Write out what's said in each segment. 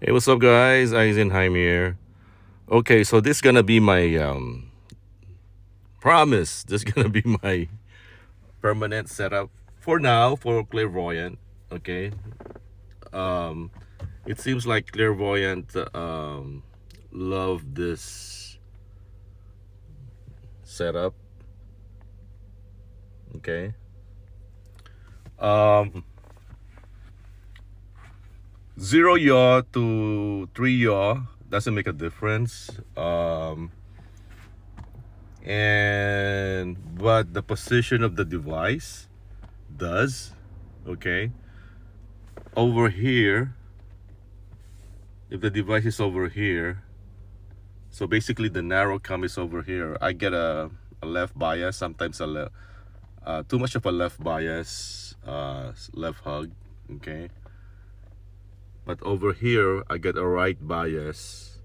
Hey, what's up, guys? Eisenheim here. Okay, so this gonna be my promise. This gonna be my permanent setup for now for clairvoyant. Okay. Um, it seems like clairvoyant love this setup. Okay. Um, 0 yaw to 3 yaw doesn't make a difference. And but the position of the device does. Okay, over here, if the device is over here, so basically the narrow cam is over here, I get a left bias, sometimes too much of a left bias, left hug. Okay, but over here I get a right bias,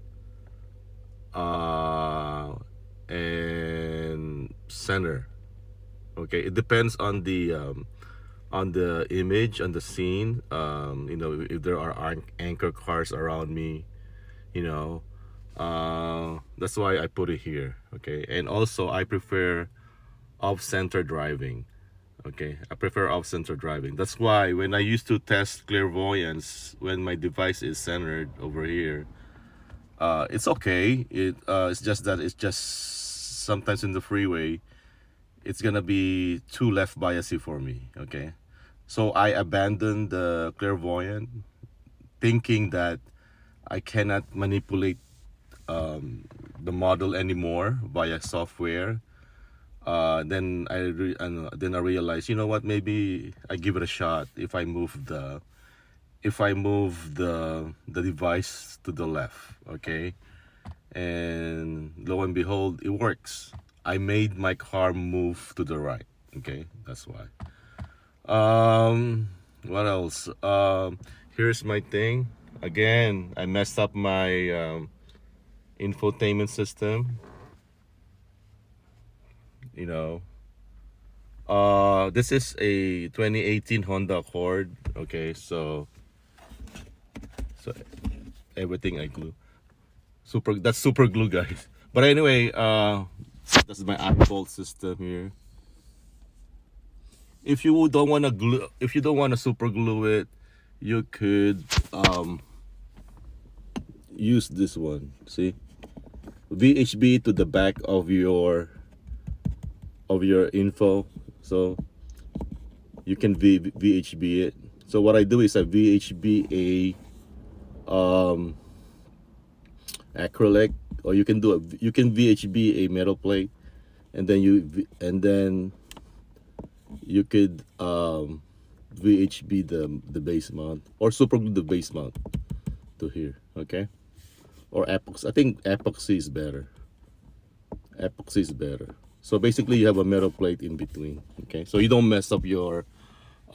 and center. Okay, it depends on the image, on the scene. If there are anchor cars around me, you know, that's why I put it here. Okay, and also I prefer off-center driving. Okay, I prefer off-center driving. That's why when I used to test clairvoyance, when my device is centered over here, it's okay. It's just that it's just sometimes in the freeway it's gonna be too left biasy for me. Okay, so I abandoned the clairvoyant, thinking that I cannot manipulate the model anymore via software. Then I realized, you know what? Maybe I give it a shot if I move the device to the left. Okay, and lo and behold, it works. I made my car move to the right. Okay, that's why. What else? Here's my thing. Again, I messed up my infotainment system. You know, this is a 2018 Honda Accord. Okay, so everything I glue. That's super glue, guys. But anyway, this is my Apple system here. If you don't want to super glue it, you could use this one. See, VHB to the back of your info, so you can VHB it. So what I do is I VHB a acrylic, or you can VHB a metal plate, and then you could VHB the base mount, or super glue the base mount to here. Okay, or epoxy. I think epoxy is better. Epoxy is better. So basically, you have a metal plate in between. Okay, so you don't mess up your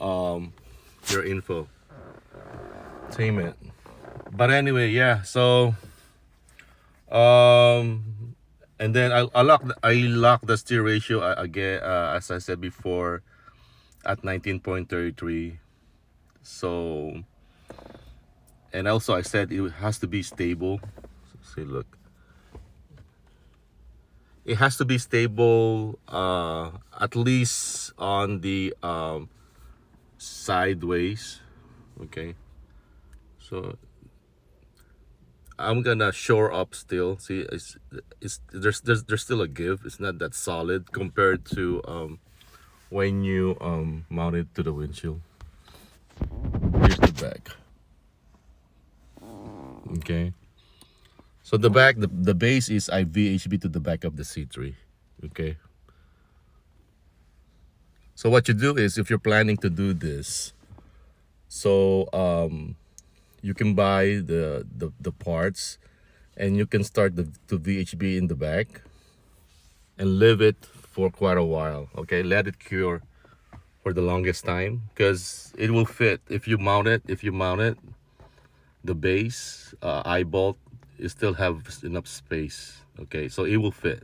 info tainment. But anyway, yeah. So and then I lock the steer ratio again, as I said before, at 19.33. So, and also I said it has to be stable. See, look, it has to be stable, at least on the sideways. Okay, so I'm gonna shore up still. See, there's still a give. It's not that solid compared to when you mount it to the windshield. Here's the back. Okay, so the base is I VHB to the back of the C3. Okay, so what you do is, if you're planning to do this, so you can buy the parts, and you can start the VHB in the back and leave it for quite a while. Okay, let it cure for the longest time, because it will fit if you mount it, the base eye bolt, you still have enough space. Okay, so it will fit.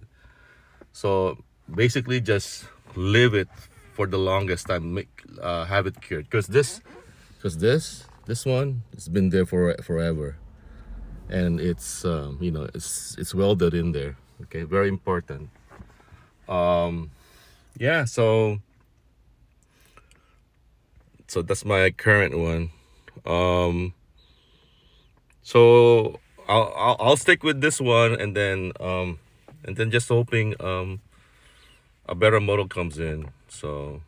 So basically, just leave it for the longest time. Have it cured, because this one has been there for forever. and it's it's welded in there. Okay, very important. Yeah, so that's my current one. Um, so I'll stick with this one, and then just hoping a better model comes in. So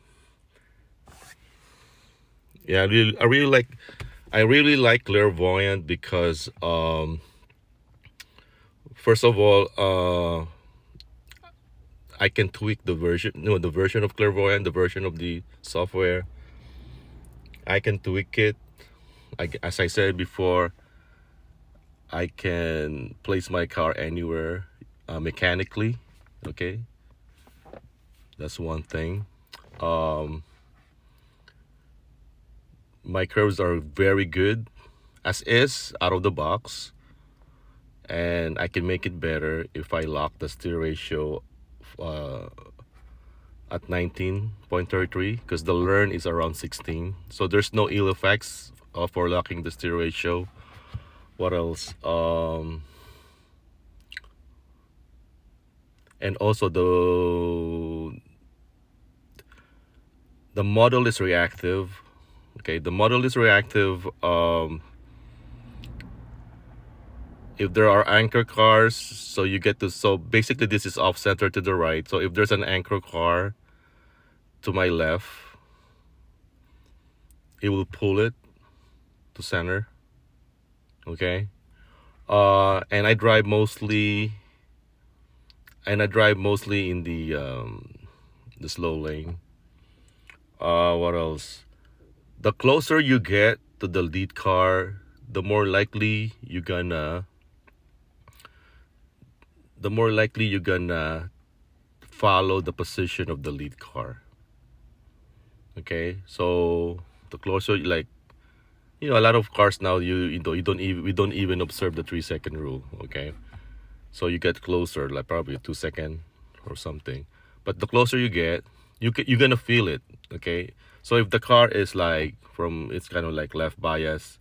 yeah, I really like Clairvoyant because first of all, I can tweak the version, the version of Clairvoyant, the version of the software. I can tweak it. As I said before, I can place my car anywhere mechanically. Okay, that's one thing. Um, my curves are very good as is out of the box, and I can make it better if I lock the steer ratio uh, at 19.33 because the learn is around 16. So there's no ill effects for locking the steer ratio. What else? And also the model is reactive. Okay, the model is reactive. If there are anchor cars, so you get to, so basically this is off center to the right. So if there's an anchor car to my left, it will pull it to center. Okay. And I drive mostly in the slow lane. What else? The closer you get to the lead car, the more likely you're gonna follow the position of the lead car. Okay, so the closer, like, a lot of cars now, you don't even we don't even observe the 3 second rule. Okay, so you get closer, like probably a 2 second or something. But the closer you get, you're gonna feel it. Okay, so if the car is like it's kind of like left bias,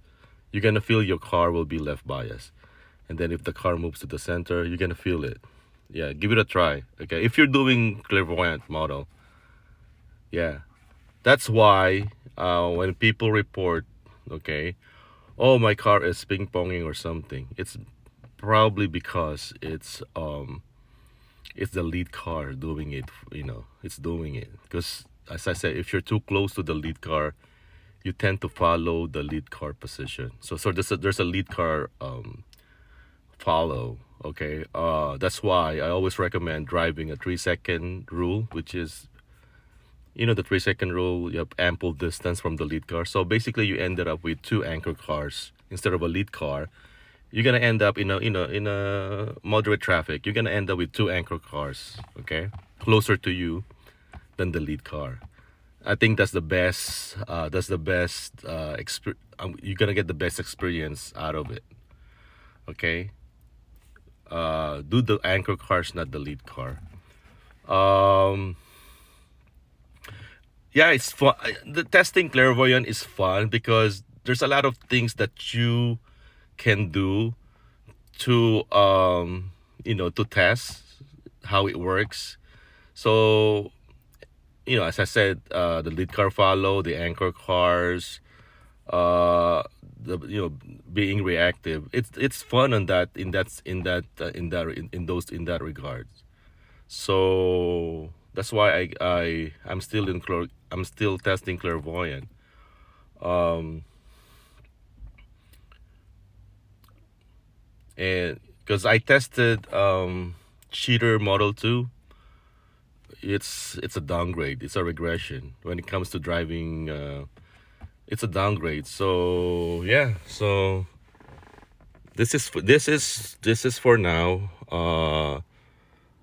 you're gonna feel your car will be left bias. And then if the car moves to the center, you're gonna feel it. Yeah, give it a try. Okay, if you're doing clairvoyant model, yeah, that's why when people report, okay, oh, my car is ping ponging or something, it's probably because it's the lead car doing it. It's doing it because, as I said, if you're too close to the lead car, you tend to follow the lead car position. So there's a lead car follow. Okay, that's why I always recommend driving a 3 second rule, which is, the 3 second rule. You have ample distance from the lead car, so basically you ended up with two anchor cars instead of a lead car. You're gonna end up in a moderate traffic. You're gonna end up with two anchor cars, okay, closer to you than the lead car. I think that's the best. You're gonna get the best experience out of it. Okay, do the anchor cars, not the lead car. Um, yeah, it's fun. The testing clairvoyant is fun because there's a lot of things that you can do to to test how it works. So, as I said, the lead car follow, the anchor cars, uh the being reactive. It's fun on that in that regards. So that's why I'm still testing clairvoyant. um and because I tested cheater model 2, it's a downgrade, it's a regression when it comes to driving. It's a downgrade. So yeah, so this is for now.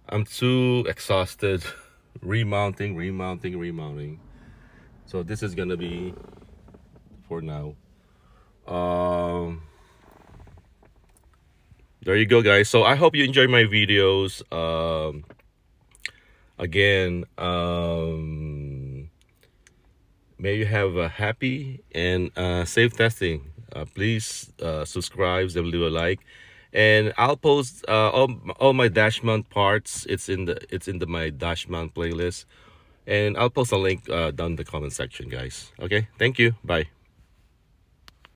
I'm too exhausted remounting. So this is gonna be for now. um there you go, guys. So I hope you enjoy my videos. Again, may you have a happy and safe testing. please subscribe and leave a like. And I'll post all my dash mount parts. It's in the my dash mount playlist, and I'll post a link down in the comment section, guys. Okay, thank you. Bye.